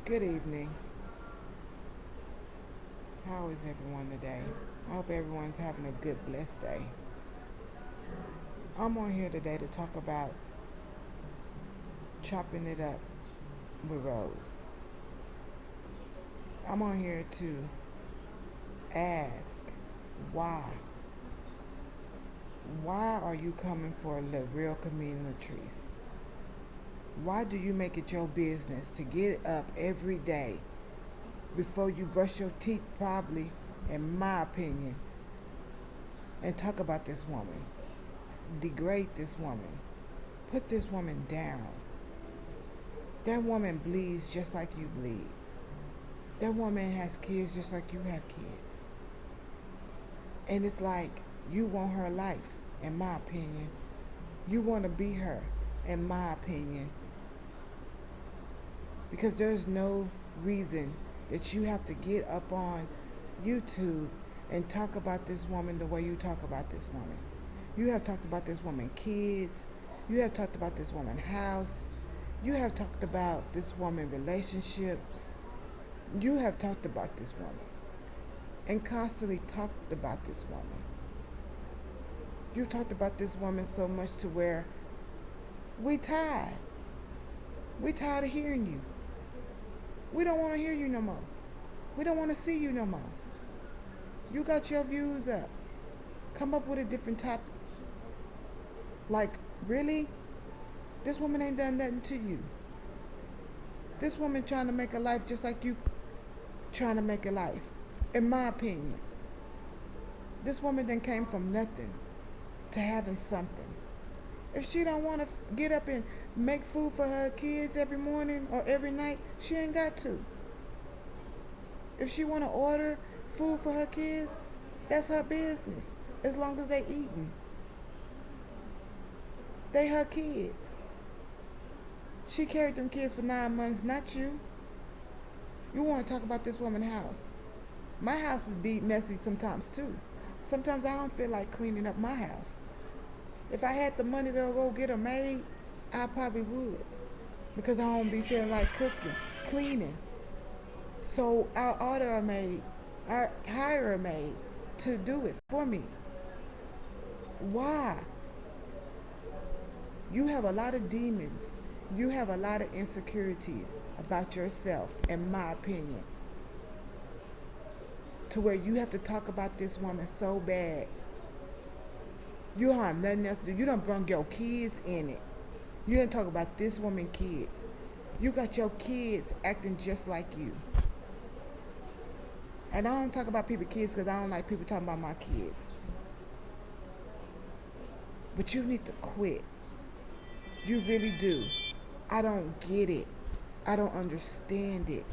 Good evening. How is everyone today? I hope everyone's having a good, blessed day. I'm on here today to talk about chopping it up with Rose. I'm on here to ask why. Why are you coming for the real communities? Why do you make it your business to get up every day before you brush your teeth, probably, in my opinion, and talk about this woman? Degrade this woman. Put this woman down. That woman bleeds just like you bleed. That woman has kids just like you have kids. And it's like you want her life, in my opinion. You want to be her, in my opinion. Because there's no reason that you have to get up on YouTube and talk about this woman the way you talk about this woman. You have talked about this woman kids. You have talked about this woman house. You have talked about this woman relationships. You have talked about this woman and constantly talked about this woman. You talked about this woman so much to where we tired. We tired of hearing you. We don't want to hear you no more. We don't want to see you no more. You got your views up. Come up with a different topic. Like, really? This woman ain't done nothing to you. This woman trying to make a life just like you trying to make a life. In my opinion. This woman then came from nothing to having something. If she don't want to get up and make food for her kids every morning or every night, she ain't got to. If she want to order food for her kids, that's her business. As long as they eating. They her kids. She carried them kids for 9 months, not you. You want to talk about this woman's house. My house is be messy sometimes too. Sometimes I don't feel like cleaning up my house. If I had the money to go get a maid, I probably would. Because I don't be feeling like cooking, cleaning. So I'll order a maid. I hire a maid to do it for me. Why? You have a lot of demons. You have a lot of insecurities about yourself, in my opinion. To where you have to talk about this woman so bad. You don't have nothing else to do. You don't bring your kids in it. You didn't talk about this woman kids. You got your kids acting just like you. And I don't talk about people's kids because I don't like people talking about my kids. But you need to quit. You really do. I don't get it. I don't understand it.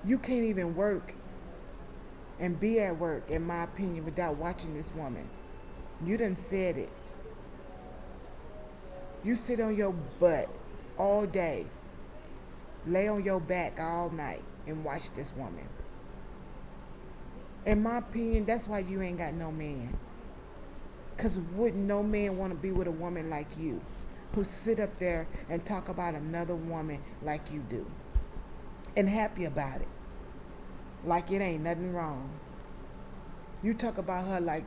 You can't even work and be at work, in my opinion, without watching this woman. You done said it. You sit on your butt all day, lay on your back all night, and watch this woman. In my opinion, that's why you ain't got no man. Because wouldn't no man want to be with a woman like you, who sit up there and talk about another woman like you do, and happy about it, like it ain't nothing wrong. You talk about her like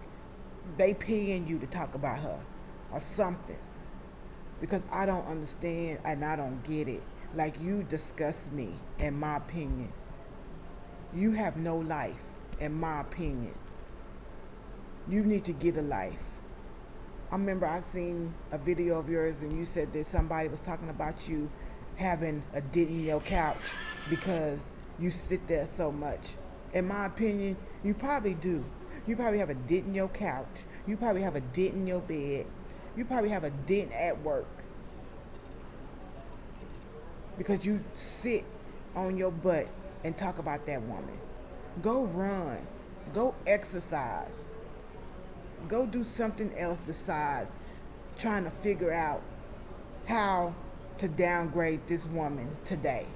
they paying you to talk about her or something. Because I don't understand and I don't get it. Like, you disgust me, in my opinion. You have no life, in my opinion. You need to get a life. I remember I seen a video of yours and you said that somebody was talking about you having a dent in your couch because you sit there so much. In my opinion, you probably do. You probably have a dent in your couch. You probably have a dent in your bed. You probably have a dent at work. Because you sit on your butt and talk about that woman. Go run. Go exercise. Go do something else besides trying to figure out how to downgrade this woman today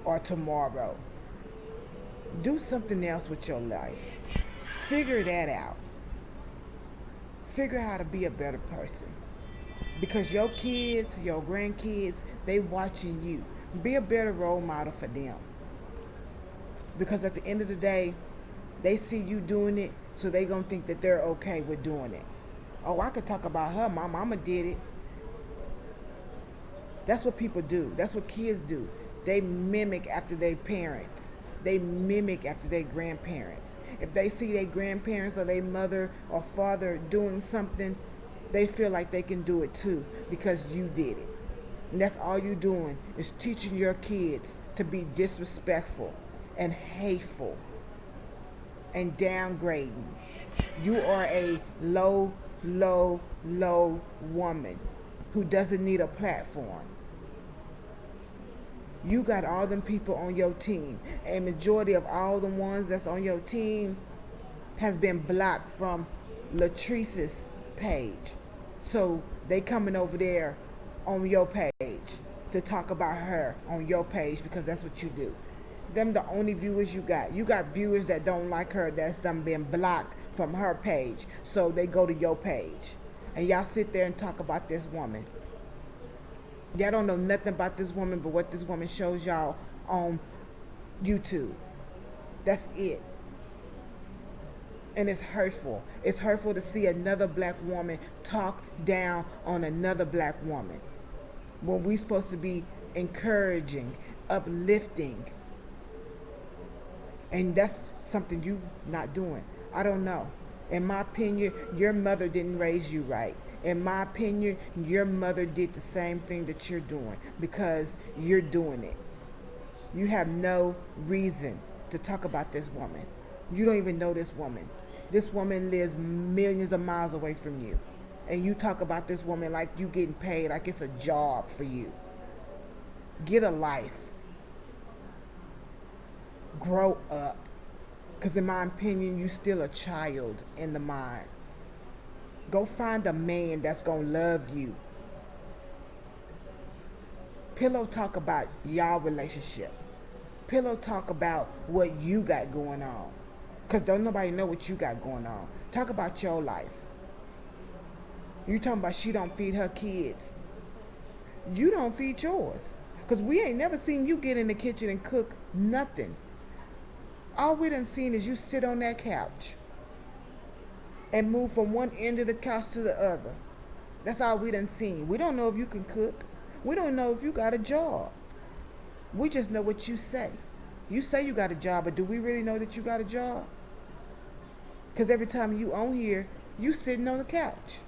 or tomorrow. Do something else with your life. Figure that out. Figure how to be a better person. Because your kids, your grandkids, they watching you. Be a better role model for them. Because at the end of the day, they see you doing it, so they gonna think that they're okay with doing it. Oh, I could talk about her. My mama did it. That's what people do. That's what kids do. They mimic after their parents. They mimic after their grandparents. If they see their grandparents or their mother or father doing something, they feel like they can do it too because you did it. And that's all you're doing is teaching your kids to be disrespectful and hateful and downgrading. You are a low, low woman who doesn't need a platform. You got all them people on your team. A majority of all the ones that's on your team has been blocked from Latrice's page. So they coming over there on your page to talk about her on your page because that's what you do. Them the only viewers you got. You got viewers that don't like her that's done been blocked from her page. So they go to your page. And y'all sit there and talk about this woman. Y'all don't know nothing about this woman but what this woman shows y'all on YouTube. That's it. And it's hurtful. It's hurtful to see another black woman talk down on another black woman when we supposed to be encouraging, uplifting. And that's something you not doing. I don't know. In my opinion, your mother didn't raise you right. In my opinion, your mother did the same thing that you're doing because you're doing it. You have no reason to talk about this woman. You don't even know this woman. This woman lives millions of miles away from you. And you talk about this woman like you getting paid, like it's a job for you. Get a life. Grow up. Because in my opinion, you still a child in the mind. Go find a man that's going to love you. Pillow talk about y'all relationship. Pillow talk about what you got going on. Because don't nobody know what you got going on. Talk about your life. You talking about she don't feed her kids. You don't feed yours. Because we ain't never seen you get in the kitchen and cook nothing. All we done seen is you sit on that couch and move from one end of the couch to the other. That's all we done seen. We don't know if you can cook. We don't know if you got a job. We just know what you say. You say you got a job, but do we really know that you got a job? Because every time you on here, you sitting on the couch.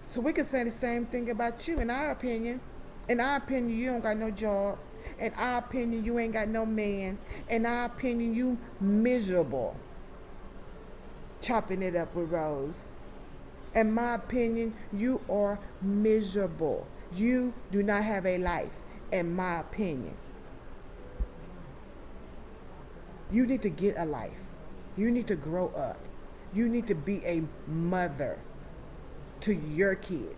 So we can say the same thing about you, in our opinion. In our opinion, you don't got no job. In our opinion, you ain't got no man. In our opinion, you miserable. Chopping it up with Rose. In my opinion, you are miserable. You do not have a life, in my opinion. You need to get a life. You need to grow up. You need to be a mother to your kids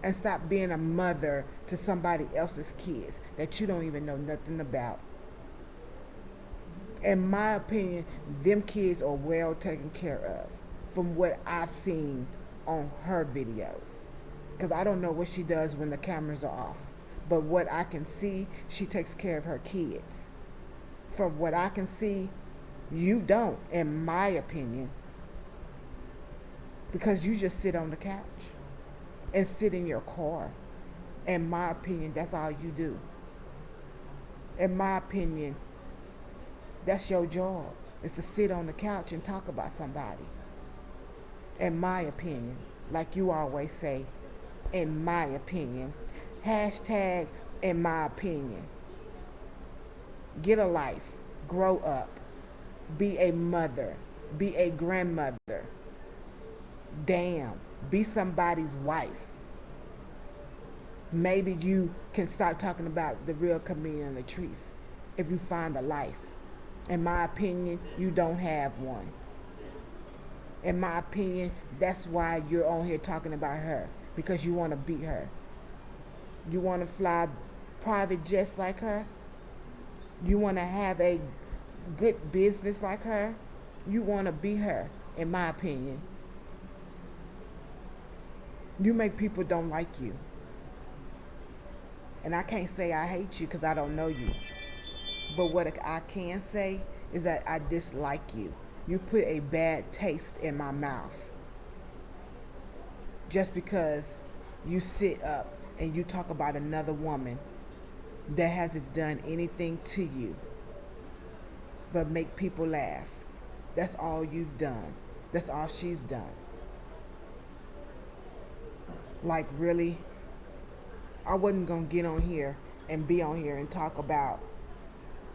and stop being a mother to somebody else's kids that you don't even know nothing about. In my opinion, them kids are well taken care of from what I've seen on her videos. Because I don't know what she does when the cameras are off. But what I can see, she takes care of her kids. From what I can see, you don't, in my opinion. Because you just sit on the couch and sit in your car. In my opinion, that's all you do. In my opinion, that's your job, is to sit on the couch and talk about somebody. In my opinion, like you always say, in my opinion. Hashtag in my opinion. Get a life. Grow up. Be a mother. Be a grandmother. Damn. Be somebody's wife. Maybe you can start talking about the real comedian Latrice if you find a life. In my opinion, you don't have one. In my opinion, that's why you're on here talking about her, because you want to beat her. You want to fly private jets like her? You want to have a good business like her? You want to be her, in my opinion. You make people don't like you. And I can't say I hate you because I don't know you. But what I can say is that I dislike you. You put a bad taste in my mouth just because you sit up and you talk about another woman that hasn't done anything to you but make people laugh. That's all you've done. That's all she's done. Like, really? I wasn't going to get on here and be on here and talk about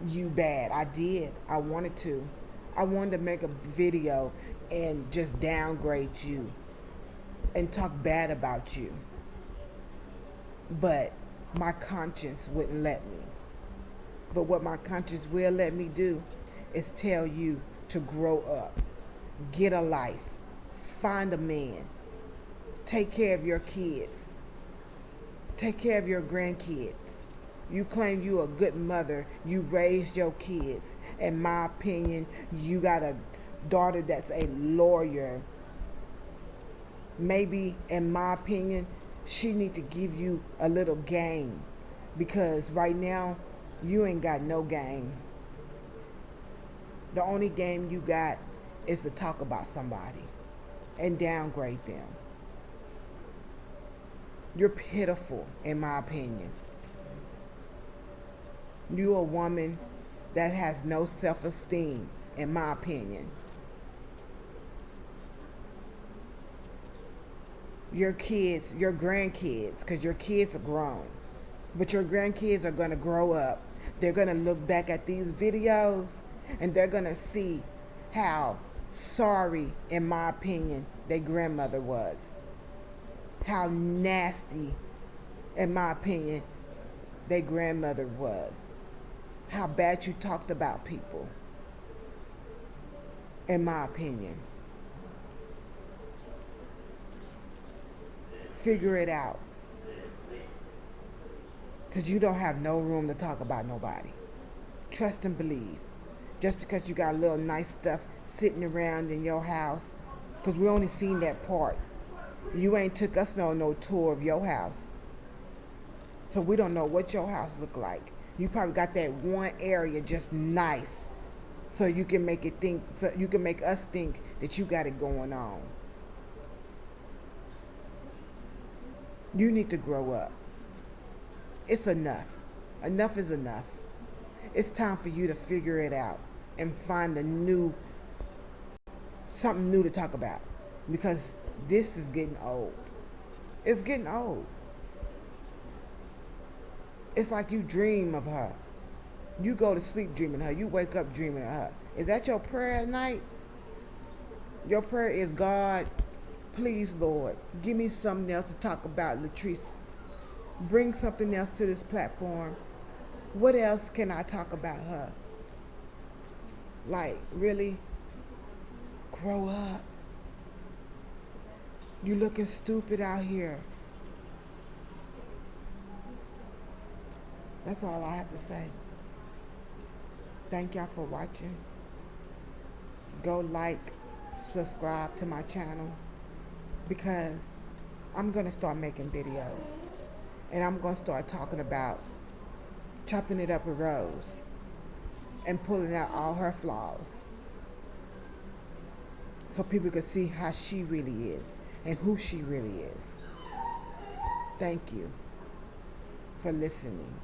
you bad. I did. I wanted to. I wanted to make a video and just downgrade you and talk bad about you. But my conscience wouldn't let me. But what my conscience will let me do is tell you to grow up, get a life, find a man, take care of your kids, take care of your grandkids. You claim you a good mother, you raised your kids. In my opinion, you got a daughter that's a lawyer. Maybe, in my opinion, she need to give you a little game, because right now you ain't got no game. The only game you got is to talk about somebody and downgrade them. You're pitiful, in my opinion. You're a woman that has no self-esteem, in my opinion. Your kids, your grandkids, because your kids are grown, but your grandkids are going to grow up. They're going to look back at these videos and they're going to see how sorry, in my opinion, their grandmother was. How nasty, in my opinion, their grandmother was. How bad you talked about people, in my opinion. Figure it out. Because you don't have no room to talk about nobody. Trust and believe. Just because you got a little nice stuff sitting around in your house, because we only seen that part. You ain't took us no tour of your house. So we don't know what your house look like. You probably got that one area just nice, so you can make it think, so you can make us think that you got it going on. You need to grow up. It's enough. Enough is enough. It's time for you to figure it out and find something new to talk about, because this is getting old. It's getting old. It's like you dream of her. You go to sleep dreaming of her. You wake up dreaming of her. Is that your prayer at night? Your prayer is, God, please, Lord, give me something else to talk about, Latrice. Bring something else to this platform. What else can I talk about her? Like, really? Grow up. You looking stupid out here. That's all I have to say. Thank y'all for watching. Go like, subscribe to my channel, because I'm going to start making videos. And I'm going to start talking about chopping it up with Rose and pulling out all her flaws, so people can see how she really is and who she really is. Thank you for listening.